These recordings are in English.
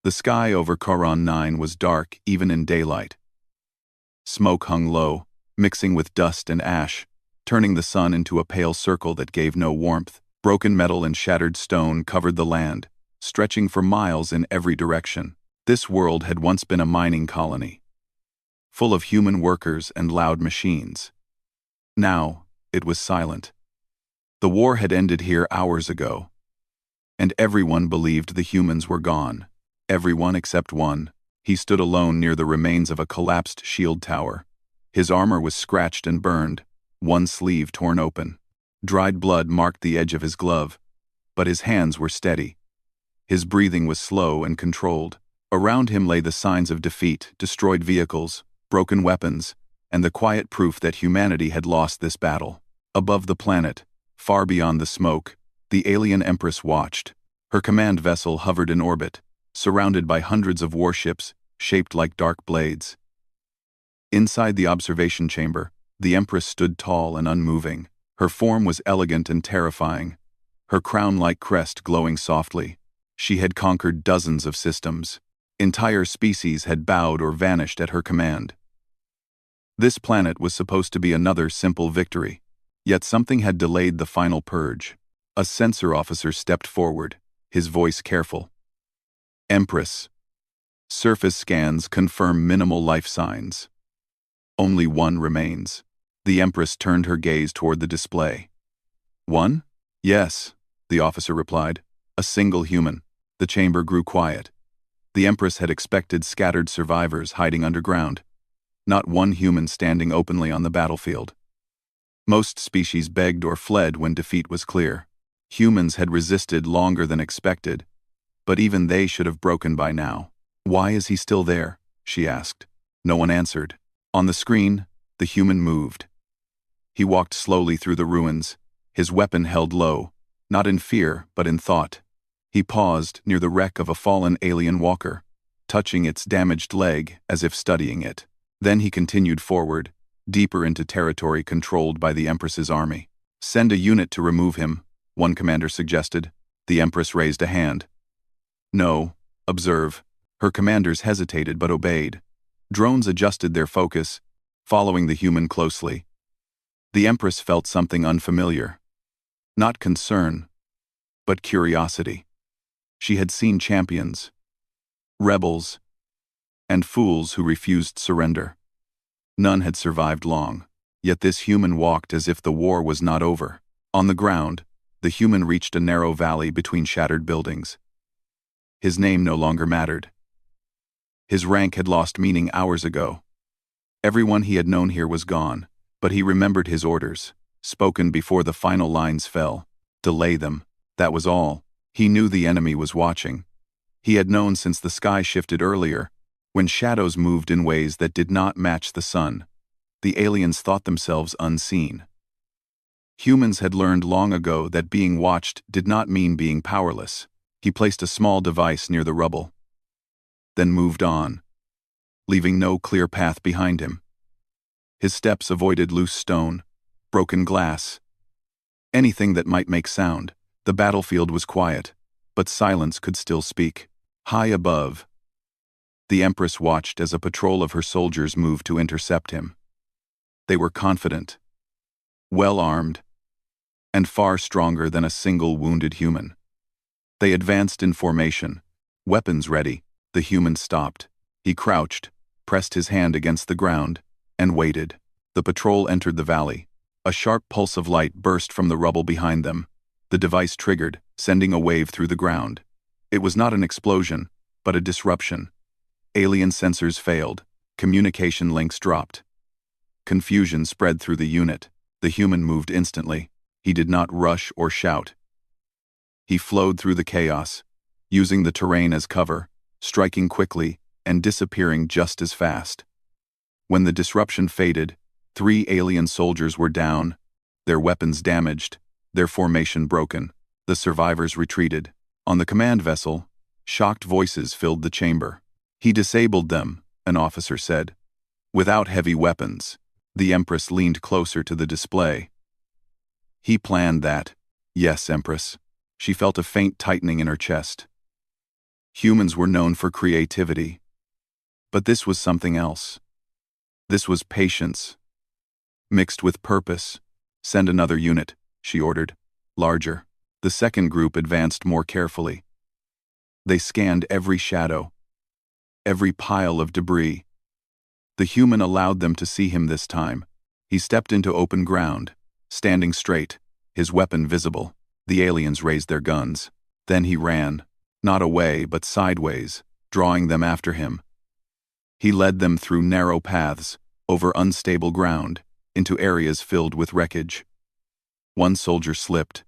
The sky over Charon 9 was dark even in daylight. Smoke hung low, mixing with dust and ash, turning the sun into a pale circle that gave no warmth. Broken metal and shattered stone covered the land, stretching for miles in every direction. This world had once been a mining colony, full of human workers and loud machines. Now, it was silent. The war had ended here hours ago, and everyone believed the humans were gone. Everyone except one. He stood alone near the remains of a collapsed shield tower. His armor was scratched and burned, one sleeve torn open. Dried blood marked the edge of his glove, but his hands were steady. His breathing was slow and controlled. Around him lay the signs of defeat, destroyed vehicles, broken weapons, and the quiet proof that humanity had lost this battle. Above the planet, far beyond the smoke, the alien Empress watched. Her command vessel hovered in orbit, surrounded by hundreds of warships, shaped like dark blades. Inside the observation chamber, the Empress stood tall and unmoving. Her form was elegant and terrifying, her crown-like crest glowing softly. She had conquered dozens of systems. Entire species had bowed or vanished at her command. This planet was supposed to be another simple victory, yet something had delayed the final purge. A sensor officer stepped forward, his voice careful. Empress. Surface scans confirm minimal life signs. Only one remains. The Empress turned her gaze toward the display. One? Yes, the officer replied. A single human. The chamber grew quiet. The Empress had expected scattered survivors hiding underground, not one human standing openly on the battlefield. Most species begged or fled when defeat was clear. Humans had resisted longer than expected, but even they should have broken by now. Why is he still there? She asked. No one answered. On the screen, the human moved. He walked slowly through the ruins, his weapon held low, not in fear but in thought. He paused near the wreck of a fallen alien walker, touching its damaged leg as if studying it. Then he continued forward, deeper into territory controlled by the Empress's army. Send a unit to remove him, one commander suggested. The Empress raised a hand. No, observe. Her commanders hesitated but obeyed. Drones adjusted their focus, following the human closely. The Empress felt something unfamiliar. Not concern, but curiosity. She had seen champions, rebels, and fools who refused surrender. None had survived long, yet this human walked as if the war was not over. On the ground, the human reached a narrow valley between shattered buildings. His name no longer mattered. His rank had lost meaning hours ago. Everyone he had known here was gone, but he remembered his orders, spoken before the final lines fell. Delay them, that was all. He knew the enemy was watching. He had known since the sky shifted earlier, when shadows moved in ways that did not match the sun. The aliens thought themselves unseen. Humans had learned long ago that being watched did not mean being powerless. He placed a small device near the rubble, then moved on, leaving no clear path behind him. His steps avoided loose stone, broken glass, anything that might make sound. The battlefield was quiet, but silence could still speak. High above, the Empress watched as a patrol of her soldiers moved to intercept him. They were confident, well-armed, and far stronger than a single wounded human. They advanced in formation, weapons ready. The human stopped. He crouched, pressed his hand against the ground, and waited. The patrol entered the valley. A sharp pulse of light burst from the rubble behind them. The device triggered, sending a wave through the ground. It was not an explosion, but a disruption. Alien sensors failed. Communication links dropped. Confusion spread through the unit. The human moved instantly. He did not rush or shout. He flowed through the chaos, using the terrain as cover, striking quickly and disappearing just as fast. When the disruption faded, 3 alien soldiers were down, their weapons damaged, their formation broken. The survivors retreated. On the command vessel, shocked voices filled the chamber. He disabled them, an officer said. Without heavy weapons. The Empress leaned closer to the display. He planned that. Yes, Empress. She felt a faint tightening in her chest. Humans were known for creativity. But this was something else. This was patience, mixed with purpose. Send another unit, she ordered. Larger. The second group advanced more carefully. They scanned every shadow, every pile of debris. The human allowed them to see him this time. He stepped into open ground, standing straight, his weapon visible. The aliens raised their guns. Then he ran, not away but sideways, drawing them after him. He led them through narrow paths, over unstable ground, into areas filled with wreckage. One soldier slipped.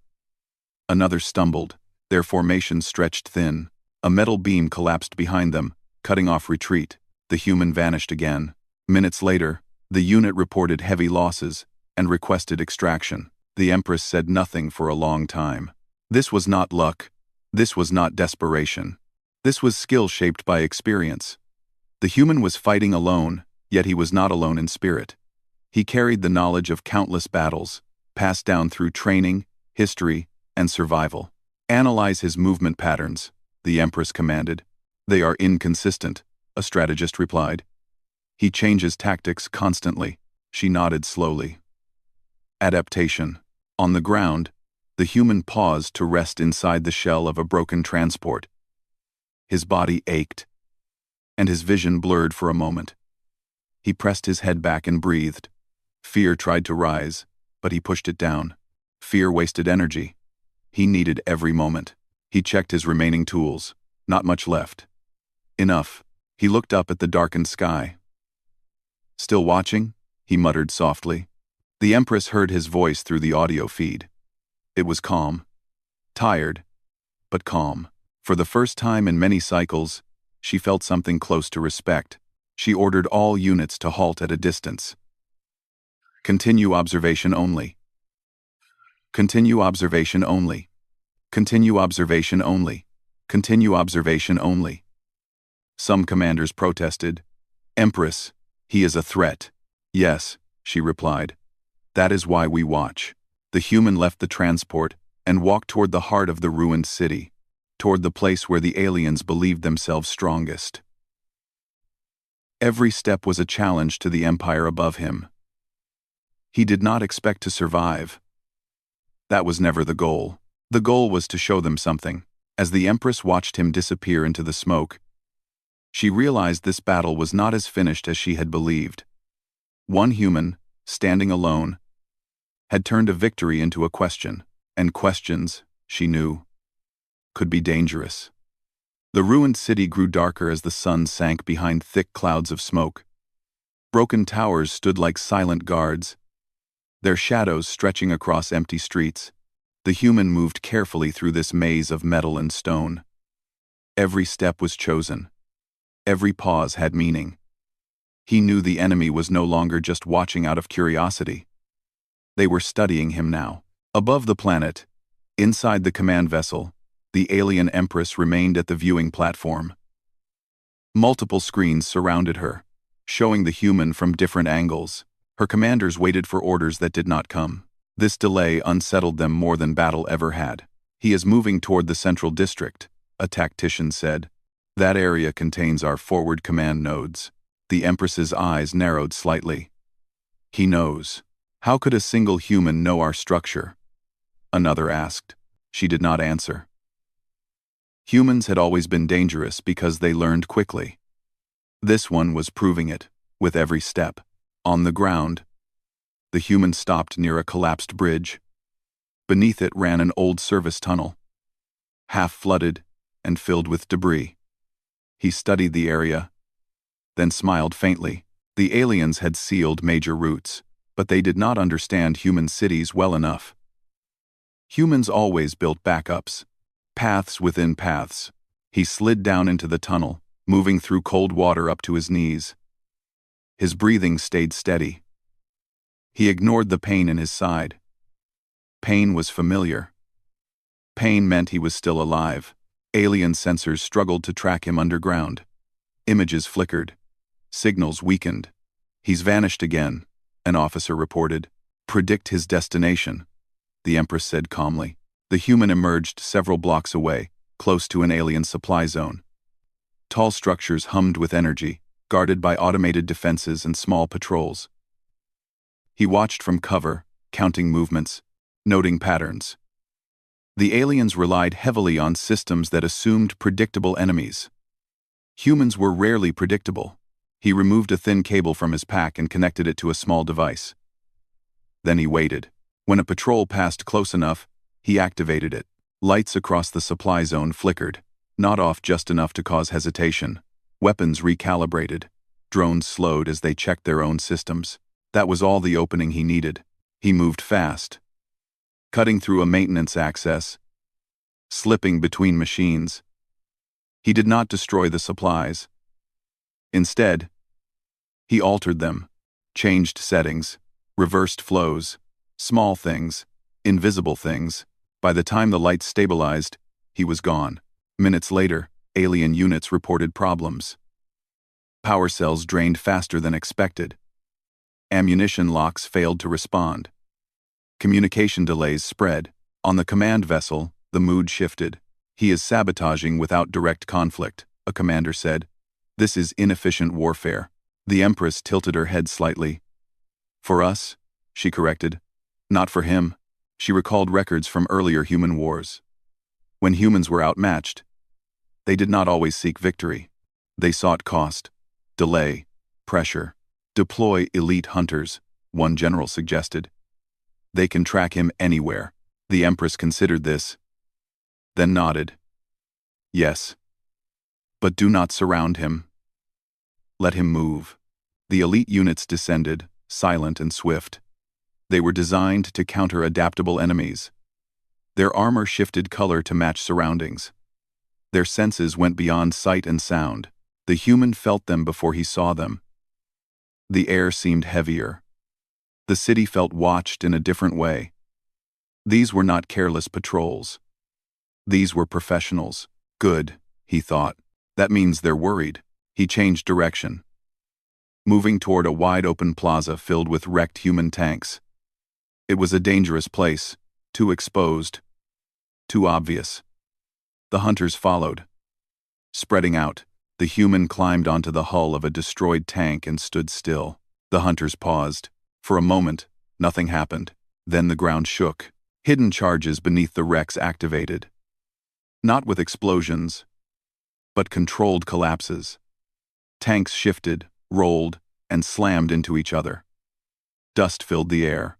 Another stumbled. Their formation stretched thin. A metal beam collapsed behind them, cutting off retreat. The human vanished again. Minutes later, the unit reported heavy losses and requested extraction. The Empress said nothing for a long time. This was not luck. This was not desperation. This was skill shaped by experience. The human was fighting alone, yet he was not alone in spirit. He carried the knowledge of countless battles, passed down through training, history, and survival. Analyze his movement patterns, the Empress commanded. They are inconsistent, a strategist replied. He changes tactics constantly. She nodded slowly. Adaptation. On the ground, the human paused to rest inside the shell of a broken transport. His body ached, and his vision blurred for a moment. He pressed his head back and breathed. Fear tried to rise, but he pushed it down. Fear wasted energy. He needed every moment. He checked his remaining tools. Not much left. Enough. He looked up at the darkened sky. Still watching? He muttered softly. The Empress heard his voice through the audio feed. It was calm. Tired, but calm. For the first time in many cycles, she felt something close to respect. She ordered all units to halt at a distance. Continue observation only. Continue observation only. Continue observation only. Continue observation only. Some commanders protested. Empress, he is a threat. Yes, she replied. That is why we watch. The human left the transport and walked toward the heart of the ruined city, toward the place where the aliens believed themselves strongest. Every step was a challenge to the empire above him. He did not expect to survive. That was never the goal. The goal was to show them something. As the Empress watched him disappear into the smoke, she realized this battle was not as finished as she had believed. One human, standing alone, had turned a victory into a question, and questions, she knew, could be dangerous. The ruined city grew darker as the sun sank behind thick clouds of smoke. Broken towers stood like silent guards, their shadows stretching across empty streets. The human moved carefully through this maze of metal and stone. Every step was chosen. Every pause had meaning. He knew the enemy was no longer just watching out of curiosity. They were studying him now. Above the planet, inside the command vessel, the alien Empress remained at the viewing platform. Multiple screens surrounded her, showing the human from different angles. Her commanders waited for orders that did not come. This delay unsettled them more than battle ever had. He is moving toward the central district, a tactician said. That area contains our forward command nodes. The Empress's eyes narrowed slightly. He knows. How could a single human know our structure? Another asked. She did not answer. Humans had always been dangerous because they learned quickly. This one was proving it, with every step. On the ground, the human stopped near a collapsed bridge. Beneath it ran an old service tunnel, half flooded and filled with debris. He studied the area, then smiled faintly. The aliens had sealed major routes, but they did not understand human cities well enough. Humans always built backups, paths within paths. He slid down into the tunnel, moving through cold water up to his knees. His breathing stayed steady. He ignored the pain in his side. Pain was familiar. Pain meant he was still alive. Alien sensors struggled to track him underground. Images flickered. Signals weakened. He's vanished again, an officer reported. Predict his destination, the Empress said calmly. The human emerged several blocks away, close to an alien supply zone. Tall structures hummed with energy, guarded by automated defenses and small patrols. He watched from cover, counting movements, noting patterns. The aliens relied heavily on systems that assumed predictable enemies. Humans were rarely predictable. He removed a thin cable from his pack and connected it to a small device. Then he waited. When a patrol passed close enough, he activated it. Lights across the supply zone flickered, not off just enough to cause hesitation. Weapons recalibrated. Drones slowed as they checked their own systems. That was all the opening he needed. He moved fast, cutting through a maintenance access, slipping between machines. He did not destroy the supplies. Instead, he altered them, changed settings, reversed flows, small things, invisible things. By the time the lights stabilized, he was gone. Minutes later, alien units reported problems. Power cells drained faster than expected. Ammunition locks failed to respond. Communication delays spread. On the command vessel, the mood shifted. "He is sabotaging without direct conflict," a commander said. "This is inefficient warfare." The Empress tilted her head slightly. "For us," she corrected. "Not for him." She recalled records from earlier human wars. When humans were outmatched, they did not always seek victory. They sought cost, delay, pressure. "Deploy elite hunters," one general suggested. "They can track him anywhere." The Empress considered this, then nodded. "Yes. But do not surround him. Let him move." The elite units descended, silent and swift. They were designed to counter adaptable enemies. Their armor shifted color to match surroundings. Their senses went beyond sight and sound. The human felt them before he saw them. The air seemed heavier. The city felt watched in a different way. These were not careless patrols. These were professionals. Good, he thought. That means they're worried. He changed direction, moving toward a wide-open plaza filled with wrecked human tanks. It was a dangerous place, too exposed, too obvious. The hunters followed. Spreading out, the human climbed onto the hull of a destroyed tank and stood still. The hunters paused. For a moment, nothing happened. Then the ground shook. Hidden charges beneath the wrecks activated. Not with explosions, but controlled collapses. Tanks shifted, rolled, and slammed into each other. Dust filled the air.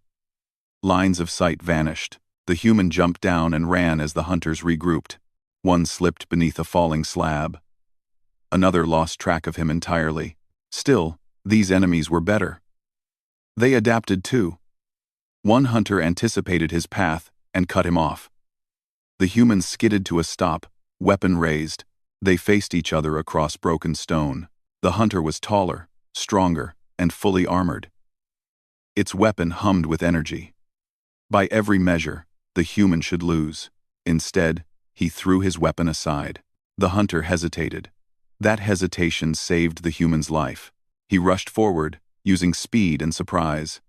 Lines of sight vanished. The human jumped down and ran as the hunters regrouped. One slipped beneath a falling slab. Another lost track of him entirely. Still, these enemies were better. They adapted too. One hunter anticipated his path and cut him off. The humans skidded to a stop, weapon raised. They faced each other across broken stone. The hunter was taller, stronger, and fully armored. Its weapon hummed with energy. By every measure, the human should lose. Instead, he threw his weapon aside. The hunter hesitated. That hesitation saved the human's life. He rushed forward, using speed and surprise.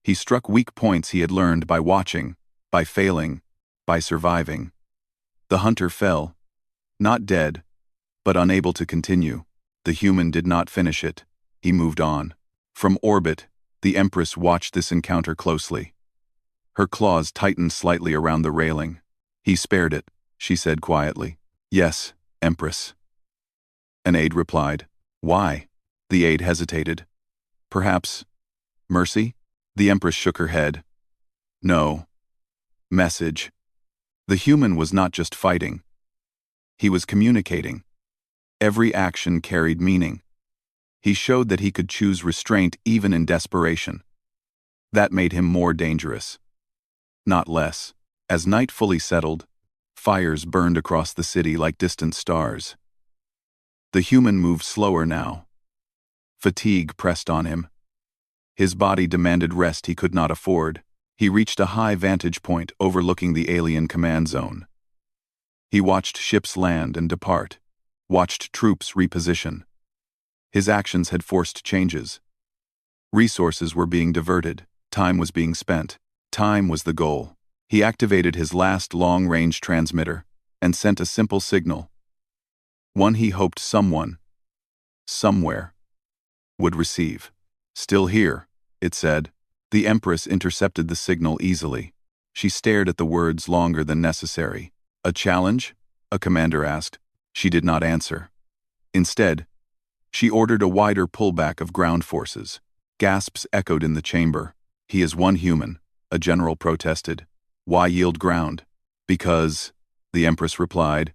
He struck weak points he had learned by watching, by failing, by surviving. The hunter fell, not dead, but unable to continue. The human did not finish it. He moved on. From orbit, the Empress watched this encounter closely. Her claws tightened slightly around the railing. "He spared it," she said quietly. "Yes, Empress." An aide replied. "Why?" The aide hesitated. "Perhaps mercy?" The Empress shook her head. "No. Message." The human was not just fighting. He was communicating. Every action carried meaning. He showed that he could choose restraint even in desperation. That made him more dangerous, not less. As night fully settled, fires burned across the city like distant stars. The human moved slower now. Fatigue pressed on him. His body demanded rest he could not afford. He reached a high vantage point overlooking the alien command zone. He watched ships land and depart, watched troops reposition. His actions had forced changes. Resources were being diverted, time was being spent. Time was the goal. He activated his last long-range transmitter and sent a simple signal. One he hoped someone, somewhere, would receive. "Still here," it said. The Empress intercepted the signal easily. She stared at the words longer than necessary. "A challenge?" a commander asked. She did not answer. Instead, she ordered a wider pullback of ground forces. Gasps echoed in the chamber. "He is one human," a general protested. "Why yield ground?" "Because," the Empress replied,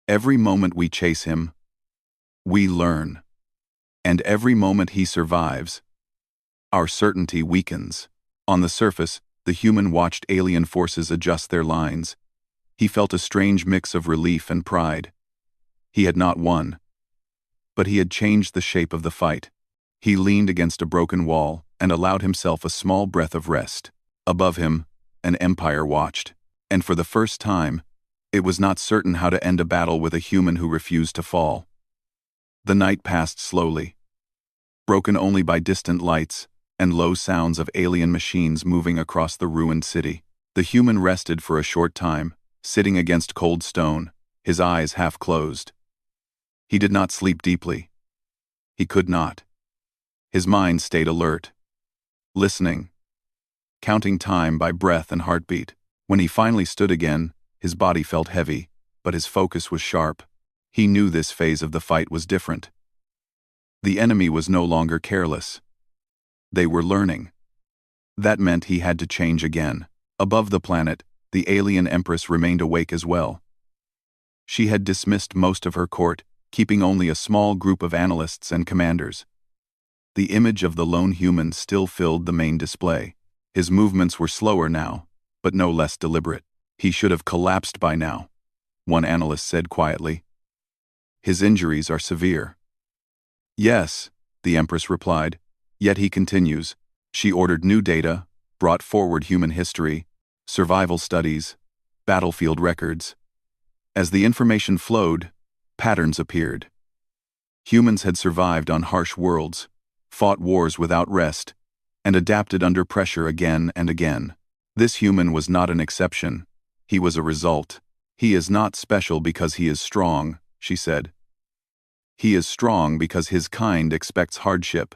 "every moment we chase him, we learn. And every moment he survives, our certainty weakens." On the surface, the human watched alien forces adjust their lines. He felt a strange mix of relief and pride. He had not won, but he had changed the shape of the fight. He leaned against a broken wall and allowed himself a small breath of rest. Above him, an empire watched, and for the first time, it was not certain how to end a battle with a human who refused to fall. The night passed slowly, broken only by distant lights and low sounds of alien machines moving across the ruined city. The human rested for a short time, sitting against cold stone, his eyes half closed. He did not sleep deeply. He could not. His mind stayed alert, listening, counting time by breath and heartbeat. When he finally stood again, his body felt heavy, but his focus was sharp. He knew this phase of the fight was different. The enemy was no longer careless. They were learning. That meant he had to change again. Above the planet, the alien Empress remained awake as well. She had dismissed most of her court, keeping only a small group of analysts and commanders. The image of the lone human still filled the main display. His movements were slower now, but no less deliberate. "He should have collapsed by now," one analyst said quietly. "His injuries are severe." "Yes," the Empress replied, "yet he continues." She ordered new data, brought forward human history, survival studies, battlefield records. As the information flowed, patterns appeared. Humans had survived on harsh worlds, fought wars without rest, and adapted under pressure again and again. This human was not an exception. He was a result. "He is not special because he is strong," she said. "He is strong because his kind expects hardship."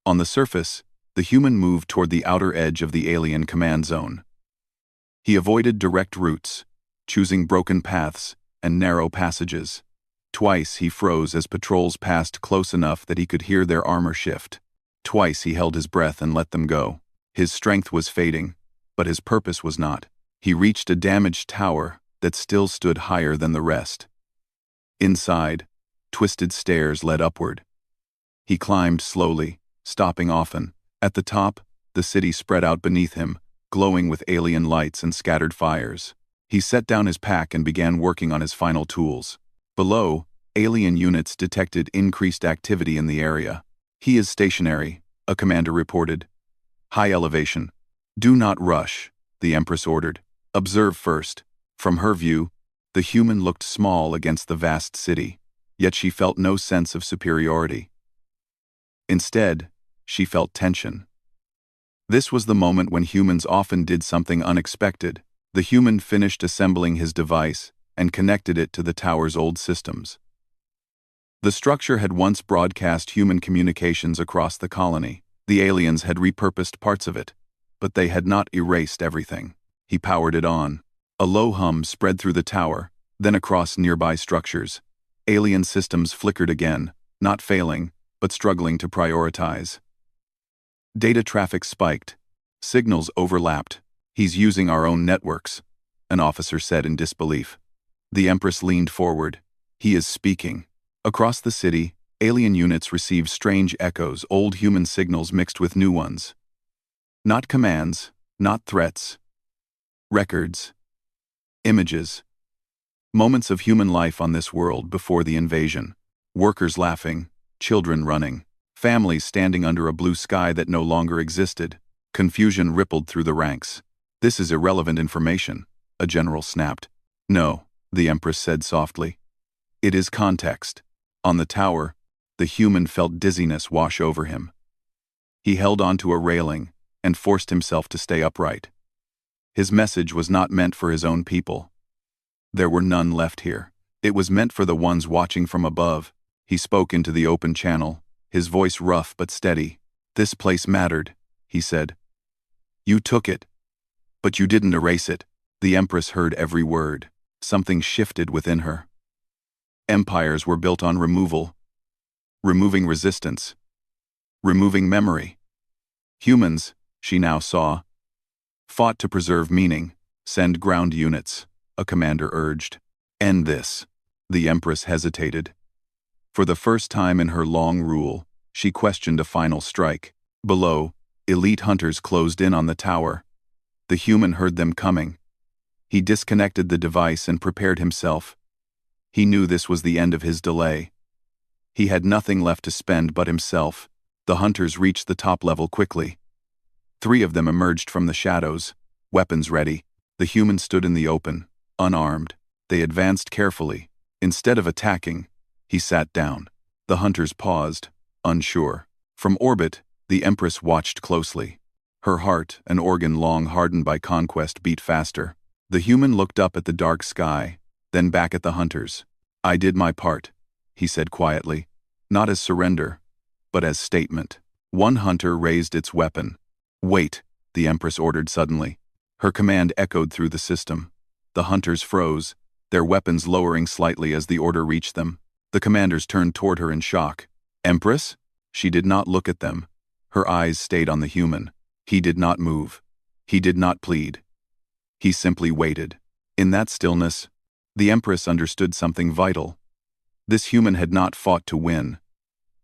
On the surface, the human moved toward the outer edge of the alien command zone. He avoided direct routes, choosing broken paths and narrow passages. Twice he froze as patrols passed close enough that he could hear their armor shift. Twice he held his breath and let them go. His strength was fading, but his purpose was not. He reached a damaged tower that still stood higher than the rest. Inside, twisted stairs led upward. He climbed slowly, stopping often. At the top, the city spread out beneath him, glowing with alien lights and scattered fires. He set down his pack and began working on his final tools. Below, alien units detected increased activity in the area. "He is stationary," a commander reported. "High elevation. Do not rush," the Empress ordered. "Observe first." From her view, the human looked small against the vast city, yet she felt no sense of superiority. Instead, she felt tension. This was the moment when humans often did something unexpected. The human finished assembling his device and connected it to the tower's old systems. The structure had once broadcast human communications across the colony. The aliens had repurposed parts of it, but they had not erased everything. He powered it on. A low hum spread through the tower, then across nearby structures. Alien systems flickered again, not failing, but struggling to prioritize. Data traffic spiked. Signals overlapped. "He's using our own networks," an officer said in disbelief. The Empress leaned forward. "He is speaking." Across the city, alien units received strange echoes, old human signals mixed with new ones. Not commands, not threats. Records. Images. Moments of human life on this world before the invasion. Workers laughing, children running, families standing under a blue sky that no longer existed. Confusion rippled through the ranks. "This is irrelevant information," a general snapped. "No," the Empress said softly. "It is context." On the tower, the human felt dizziness wash over him. He held onto a railing and forced himself to stay upright. His message was not meant for his own people. There were none left here. It was meant for the ones watching from above. He spoke into the open channel, his voice rough but steady. "This place mattered," he said. "You took it. But you didn't erase it." The Empress heard every word. Something shifted within her. Empires were built on removal. Removing resistance. Removing memory. Humans, she now saw, fought to preserve meaning. "Send ground units," a commander urged. "End this." The Empress hesitated. For the first time in her long rule, she questioned a final strike. Below, elite hunters closed in on the tower. The human heard them coming. He disconnected the device and prepared himself. He knew this was the end of his delay. He had nothing left to spend but himself. The hunters reached the top level quickly. 3 of them emerged from the shadows, weapons ready. The human stood in the open, unarmed. They advanced carefully. Instead of attacking, he sat down. The hunters paused, unsure. From orbit, the Empress watched closely. Her heart, an organ long hardened by conquest, beat faster. The human looked up at the dark sky, then back at the hunters. "I did my part," he said quietly, not as surrender, but as statement. One hunter raised its weapon. "Wait," the Empress ordered suddenly. Her command echoed through the system. The hunters froze, their weapons lowering slightly as the order reached them. The commanders turned toward her in shock. "Empress?" She did not look at them. Her eyes stayed on the human. He did not move. He did not plead. He simply waited. In that stillness, the Empress understood something vital. This human had not fought to win.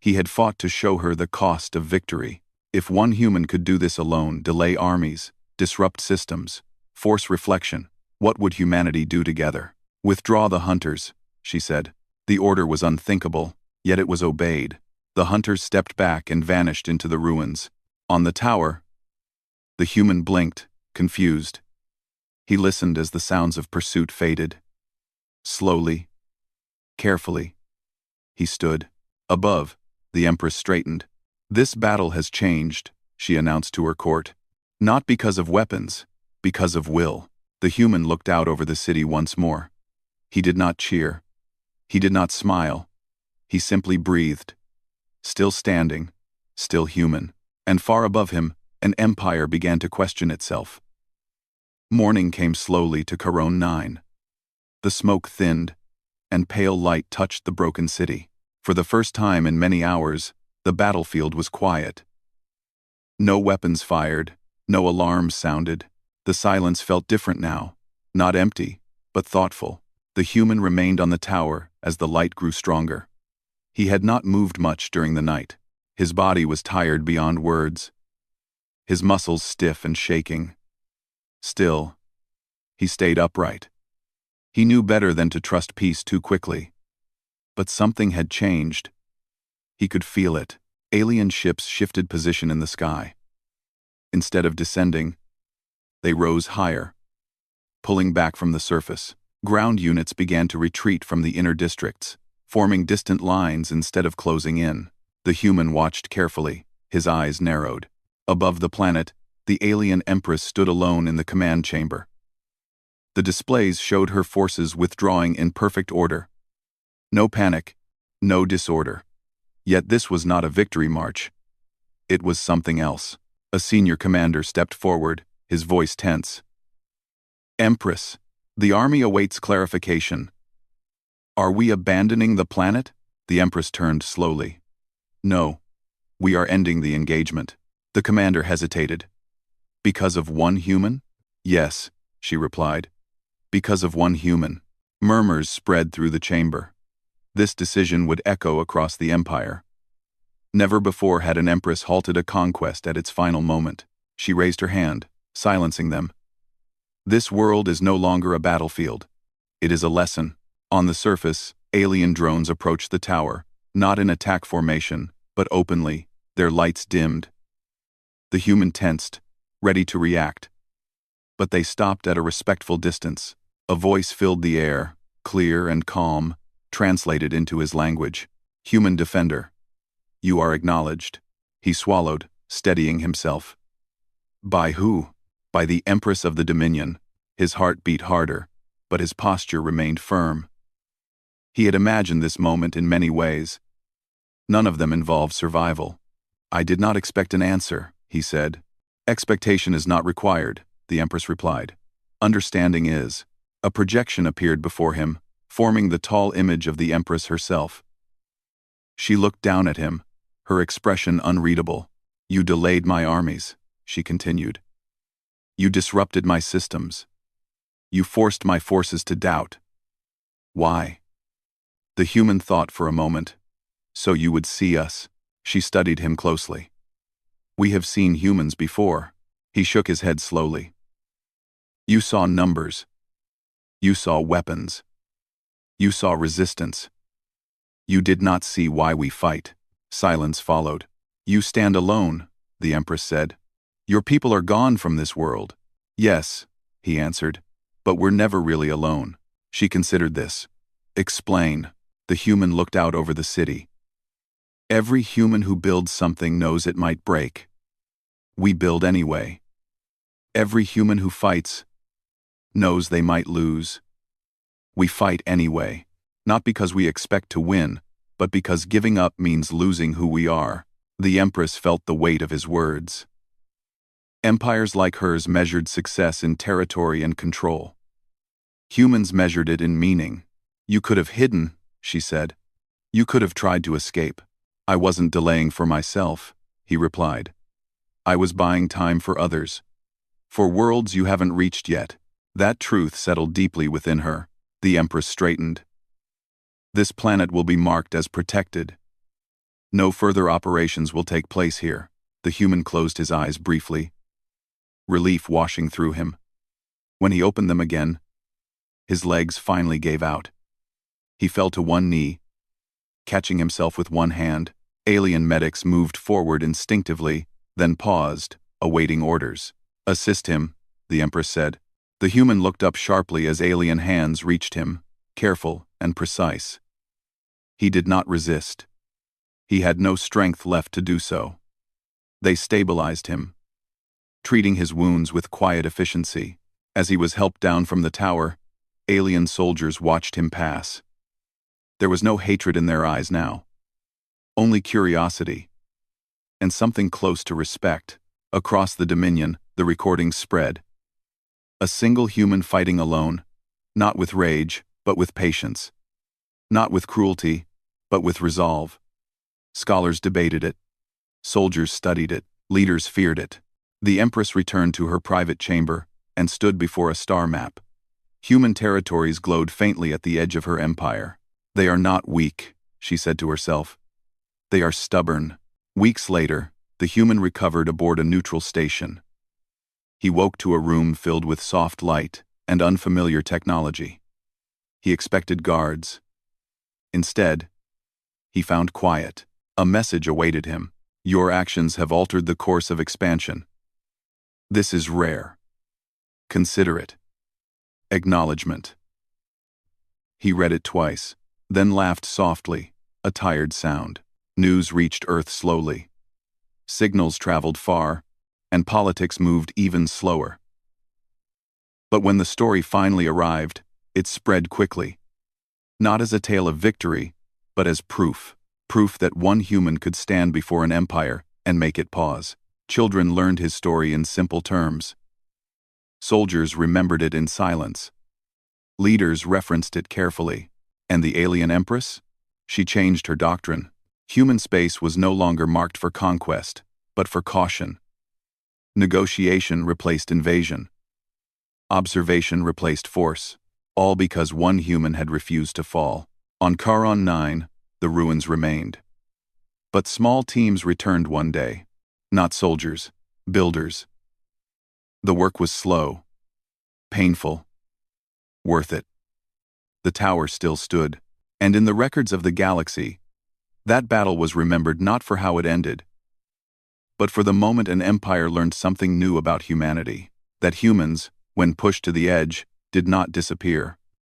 He had fought to show her the cost of victory. If one human could do this alone, delay armies, disrupt systems, force reflection, what would humanity do together? "Withdraw the hunters," she said. The order was unthinkable, yet it was obeyed. The hunters stepped back and vanished into the ruins. On the tower, the human blinked, confused. He listened as the sounds of pursuit faded. Slowly, carefully, he stood. Above, the Empress straightened. "This battle has changed," she announced to her court. "Not because of weapons, because of will." The human looked out over the city once more. He did not cheer. He did not smile. He simply breathed. Still standing, still human. And far above him, an empire began to question itself. Morning came slowly to Caron 9. The smoke thinned, and pale light touched the broken city. For the first time in many hours, the battlefield was quiet. No weapons fired, no alarms sounded. The silence felt different now, not empty, but thoughtful. The human remained on the tower as the light grew stronger. He had not moved much during the night. His body was tired beyond words, his muscles stiff and shaking. Still, he stayed upright. He knew better than to trust peace too quickly. But something had changed. He could feel it. Alien ships shifted position in the sky. Instead of descending, they rose higher, pulling back from the surface. Ground units began to retreat from the inner districts, forming distant lines instead of closing in. The human watched carefully, his eyes narrowed. Above the planet, the alien Empress stood alone in the command chamber. The displays showed her forces withdrawing in perfect order. No panic, no disorder. Yet this was not a victory march. It was something else. A senior commander stepped forward, his voice tense. "Empress, the army awaits clarification." "Are we abandoning the planet?" The Empress turned slowly. "No, we are ending the engagement." The commander hesitated. "Because of one human?" "Yes," she replied. "Because of one human." Murmurs spread through the chamber. This decision would echo across the empire. Never before had an empress halted a conquest at its final moment. She raised her hand, silencing them. "This world is no longer a battlefield. It is a lesson." On the surface, alien drones approached the tower, not in attack formation, but openly, their lights dimmed. The human tensed, ready to react. But they stopped at a respectful distance. A voice filled the air, clear and calm, translated into his language. "Human defender. You are acknowledged." He swallowed, steadying himself. "By who?" "By the Empress of the Dominion." His heart beat harder, but his posture remained firm. He had imagined this moment in many ways. None of them involved survival. "I did not expect an answer," he said. "Expectation is not required," the Empress replied. "Understanding is." A projection appeared before him, forming the tall image of the Empress herself. She looked down at him, her expression unreadable. "You delayed my armies," she continued. "You disrupted my systems. You forced my forces to doubt. Why?" The human thought for a moment. "So you would see us." She studied him closely. "We have seen humans before." He shook his head slowly. "You saw numbers. You saw weapons. You saw resistance. You did not see why we fight." Silence followed. "You stand alone," the Empress said. "Your people are gone from this world." "Yes," he answered, "but we're never really alone." She considered this. "Explain." The human looked out over the city. "Every human who builds something knows it might break. We build anyway. Every human who fights knows they might lose. We fight anyway, not because we expect to win, but because giving up means losing who we are." The Empress felt the weight of his words. Empires like hers measured success in territory and control. Humans measured it in meaning. "You could have hidden," she said. "You could have tried to escape." "I wasn't delaying for myself," he replied. "I was buying time for others. For worlds you haven't reached yet." That truth settled deeply within her. The Empress straightened. "This planet will be marked as protected. No further operations will take place here." The human closed his eyes briefly, relief washing through him. When he opened them again, his legs finally gave out. He fell to one knee, catching himself with one hand. Alien medics moved forward instinctively, then paused, awaiting orders. "Assist him," the Empress said. The human looked up sharply as alien hands reached him, careful and precise. He did not resist. He had no strength left to do so. They stabilized him, treating his wounds with quiet efficiency. As he was helped down from the tower, alien soldiers watched him pass. There was no hatred in their eyes now. Only curiosity. And something close to respect. Across the Dominion, the recording spread. A single human fighting alone, not with rage, but with patience. Not with cruelty, but with resolve. Scholars debated it. Soldiers studied it. Leaders feared it. The Empress returned to her private chamber and stood before a star map. Human territories glowed faintly at the edge of her empire. "They are not weak," she said to herself. "They are stubborn." Weeks later, the human recovered aboard a neutral station. He woke to a room filled with soft light and unfamiliar technology. He expected guards. Instead, he found quiet. A message awaited him. "Your actions have altered the course of expansion. This is rare. Consider it. Acknowledgement." He read it twice, then laughed softly, a tired sound. News reached Earth slowly. Signals traveled far, and politics moved even slower. But when the story finally arrived, it spread quickly. Not as a tale of victory, but as proof. Proof that one human could stand before an empire and make it pause. Children learned his story in simple terms. Soldiers remembered it in silence. Leaders referenced it carefully. And the alien Empress? She changed her doctrine. Human space was no longer marked for conquest, but for caution. Negotiation replaced invasion. Observation replaced force. All because one human had refused to fall. On Charon 9, the ruins remained. But small teams returned one day. Not soldiers, builders. The work was slow, painful, worth it. The tower still stood, and in the records of the galaxy, that battle was remembered not for how it ended, but for the moment an empire learned something new about humanity, that humans, when pushed to the edge, did not disappear.